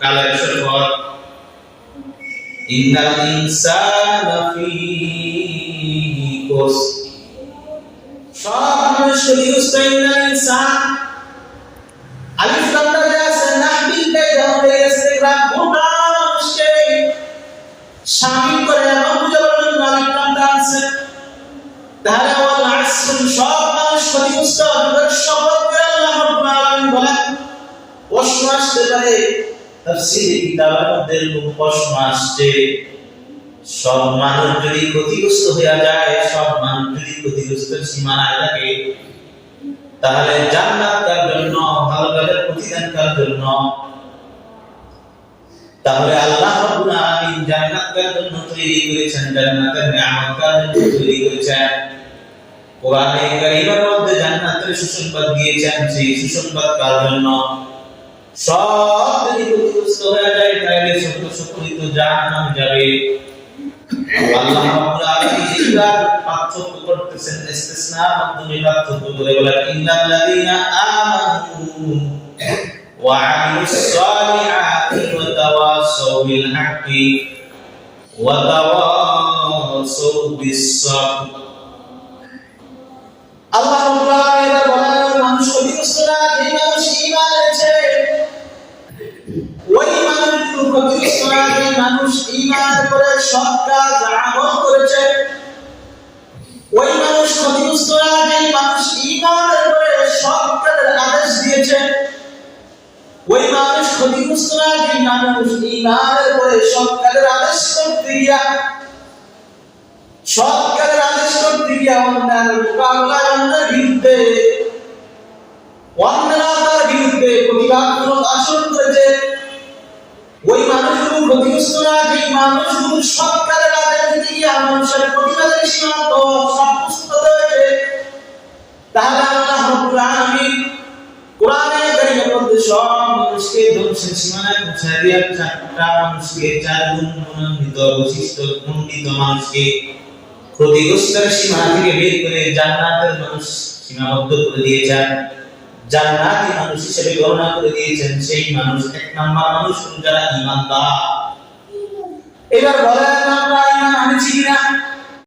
কালের শপথ ইন্নাল ইনসানা ফি খুসর সব মানুষ ইন্নাল ইনসান আলিফ লাম রা আছে নাহবিল কায়দা হয়ে ইস্তিগরাক গোটা মানুষকে শামিল করে এমন বুঝাবার জন্য আলিফ লাম আছে। তাহলে ওয়াল আসর সব মানুষ ক্ষতিগ্রস্ত হবে শপথ করে আল্লাহ রাব্বুল আলামিন বলেন। প্রশ্ন আসতে পারে তাফসীরে কিতাবের মধ্যে প্রশ্ন আসছে সব মানুষ যদি ক্ষতিগ্রস্ত হয়ে যায়, সব মানুষ যদি ক্ষতিগ্রস্ত সীমানায় থাকে, তাহলে জান্নাত কার জন্য, ভালো কাজের প্রতিদান কার জন্য? তাহলে আল্লাহ রাব্বুল আলামিন জান্নাত কার জন্য তৈরি করেছেন, জান্নাতের নিয়ামত কার জন্য তৈরি করেছেন? কোরআনে কারীমের মধ্যে জান্নাতের সুসংবাদ দিয়েছেন, সেই সুসংবাদ কার জন্য? সব যদি ক্ষতিগ্রস্ত হয়ে যায় তাহলে সকলেই তো জাহান্নামে যাবে। আল্লাহ রাব্বুল আলামিন এটার পার্থক্য করতেছেন, ইসতিসনার মাধ্যমে পার্থক্য করে বলেন ইন্নাল্লাযীনা আমানু ওয়া আমিলুস সালিহাতি ওয়া তাওয়াসাউ বিল হাক্কি ওয়া তাওয়াসাউ বিস সাবর। আল্লাহ রাব্বুল আলামিন বলেন মানুষ ক্ষতিগ্রস্ত না, যে মানুষ ঈমান এনেছে ওই মানুষ ক্ষতিগ্রস্ত না, যে মানুষ ঈমান করে সৎ কাজ আমল করেছে ওই মানুষ ক্ষতিগ্রস্ত না, যে মানুষ ঈমান করে সৎ কাজের আদেশ দিয়েছে ওই মানুষ ক্ষতিগ্রস্ত না, যে মানুষ ঈমান করে সৎ কাজের আদেশ করতে গিয়া সৎ কাজের আদেশ করতে গিয়া অন্যায়ের মোকাবেলায় অন্যের বিরুদ্ধে অন্যায়ের বিরুদ্ধে প্রতিবাদমূলক আচরণ করেছে ওই মানুষগুলো ক্ষতিগ্রস্ত না, যে মানুষগুলো সৎ কাজের আদেশ দিতে গিয়া মানুষের প্রতিবাদের সীমান্ত সাব্যস্ত হয়েছে। তাহলে আল্লাহ রাব্বুল আলামিন কোরআনে কারীমের মধ্যে সব মানুষকে ধ্বংসের সীমানায় পৌঁছায় দিয়ে চারটা মানুষকে, চার গুণ মনোনীত বৈশিষ্ট্য মণ্ডিত মানুষকে ক্ষতিগ্রস্তের সীমানা থেকে বের করে জান্নাতের মানুষ সীমাবদ্ধ করে দিয়েছেন, জান্নাতি মানুষ হিসেবে গণনা করে দিয়েছেন। সেই মানুষ এক নাম্বার মানুষ যারা ঈমানদার। এবার বলেন আমরা ঈমান আনছি কিনা?